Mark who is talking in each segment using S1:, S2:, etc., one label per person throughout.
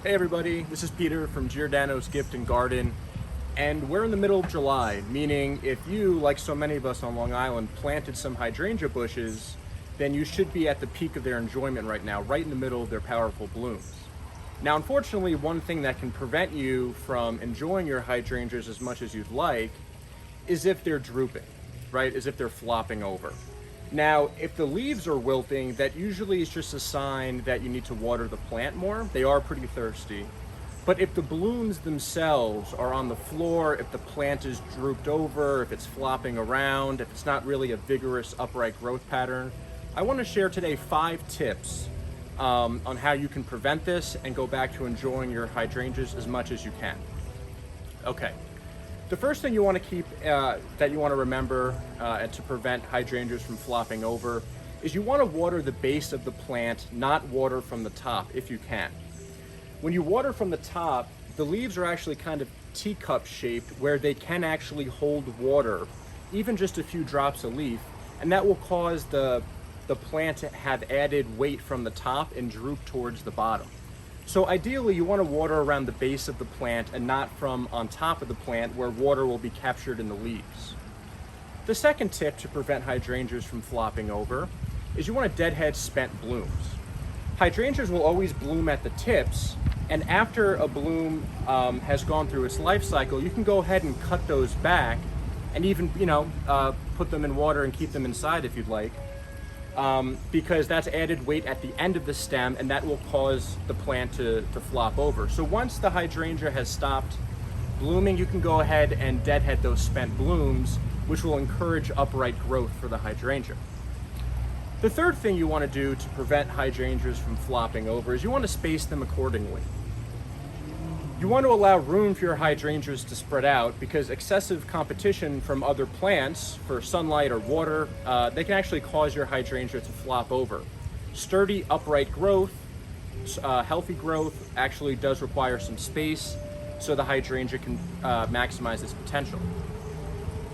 S1: Hey everybody, this is Peter from Giordano's Gift and Garden, and we're in the middle of July, meaning if you, like so many of us on Long Island, planted some hydrangea bushes, then you should be at the peak of their enjoyment right now, right in the middle of their powerful blooms. Now, unfortunately, one thing that can prevent you from enjoying your hydrangeas as much as you'd like is if they're drooping, right? As if they're flopping over. Now, if the leaves are wilting, that usually is just a sign that you need to water the plant more. They are pretty thirsty. But if the blooms themselves are on the floor, if the plant is drooped over, if it's flopping around, if it's not really a vigorous upright growth pattern, I want to share today 5 tips on how you can prevent this and go back to enjoying your hydrangeas as much as you can. Okay. The first thing you want to keep, that you want to remember to prevent hydrangeas from flopping over is you want to water the base of the plant, not water from the top if you can. When you water from the top, the leaves are actually kind of teacup shaped where they can actually hold water, even just a few drops a leaf, and that will cause the plant to have added weight from the top and droop towards the bottom. So ideally, you want to water around the base of the plant and not from on top of the plant where water will be captured in the leaves. The second tip to prevent hydrangeas from flopping over is you want to deadhead spent blooms. Hydrangeas will always bloom at the tips, and after a bloom has gone through its life cycle, you can go ahead and cut those back and even, put them in water and keep them inside if you'd like. Because that's added weight at the end of the stem, and that will cause the plant to flop over. So once the hydrangea has stopped blooming, you can go ahead and deadhead those spent blooms, which will encourage upright growth for the hydrangea. The third thing you want to do to prevent hydrangeas from flopping over is you want to space them accordingly. You want to allow room for your hydrangeas to spread out because excessive competition from other plants for sunlight or water, they can actually cause your hydrangea to flop over. Sturdy, upright growth, healthy growth actually does require some space so the hydrangea can maximize its potential.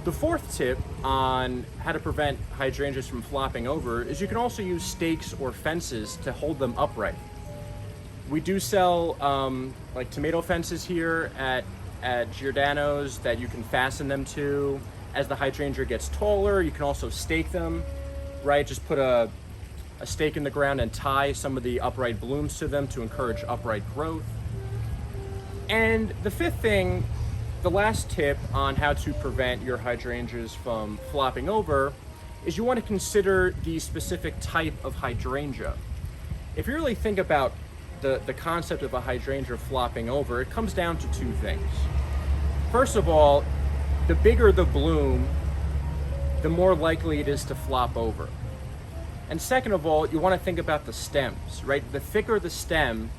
S1: The fourth tip on how to prevent hydrangeas from flopping over is you can also use stakes or fences to hold them upright. We do sell like tomato fences here at Giordano's that you can fasten them to. As the hydrangea gets taller, you can also stake them, right? Just put a stake in the ground and tie some of the upright blooms to them to encourage upright growth. And the fifth thing, the last tip on how to prevent your hydrangeas from flopping over is you want to consider the specific type of hydrangea. If you really think about the concept of a hydrangea flopping over, it comes down to 2 things. First of all, the bigger the bloom, the more likely it is to flop over. And second of all, you want to think about the stems, right? The thicker the stem,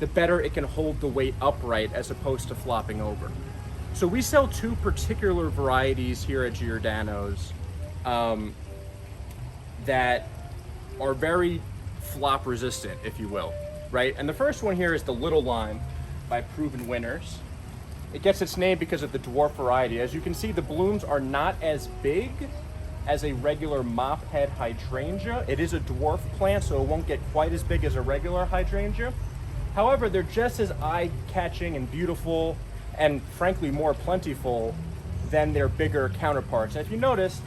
S1: the better it can hold the weight upright as opposed to flopping over. So we sell 2 particular varieties here at Giordano's that are very flop resistant, if you will. Right? And the first one here is the Little Lime by Proven Winners. It gets its name because of the dwarf variety. As you can see, the blooms are not as big as a regular mop head hydrangea. It is a dwarf plant, so it won't get quite as big as a regular hydrangea. However, they're just as eye-catching and beautiful and frankly more plentiful than their bigger counterparts. And if you noticed,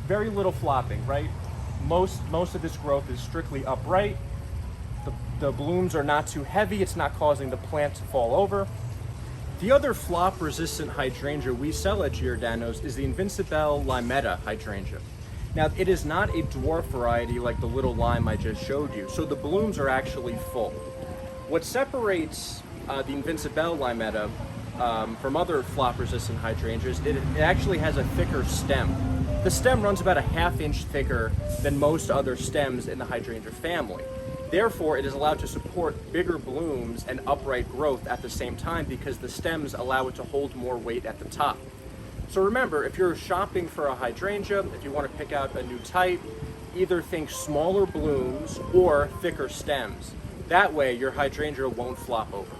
S1: very little flopping, right? Most of this growth is strictly upright. The blooms are not too heavy, it's not causing the plant to fall over. The other flop-resistant hydrangea we sell at Giordano's is the Invincible Limeta hydrangea. Now, it is not a dwarf variety like the Little Lime I just showed you, so the blooms are actually full. What separates the Invincible Limeta from other flop-resistant hydrangeas, it actually has a thicker stem. The stem runs about a ½ inch thicker than most other stems in the hydrangea family. Therefore, it is allowed to support bigger blooms and upright growth at the same time because the stems allow it to hold more weight at the top. So remember, if you're shopping for a hydrangea, if you want to pick out a new type, either think smaller blooms or thicker stems. That way, your hydrangea won't flop over.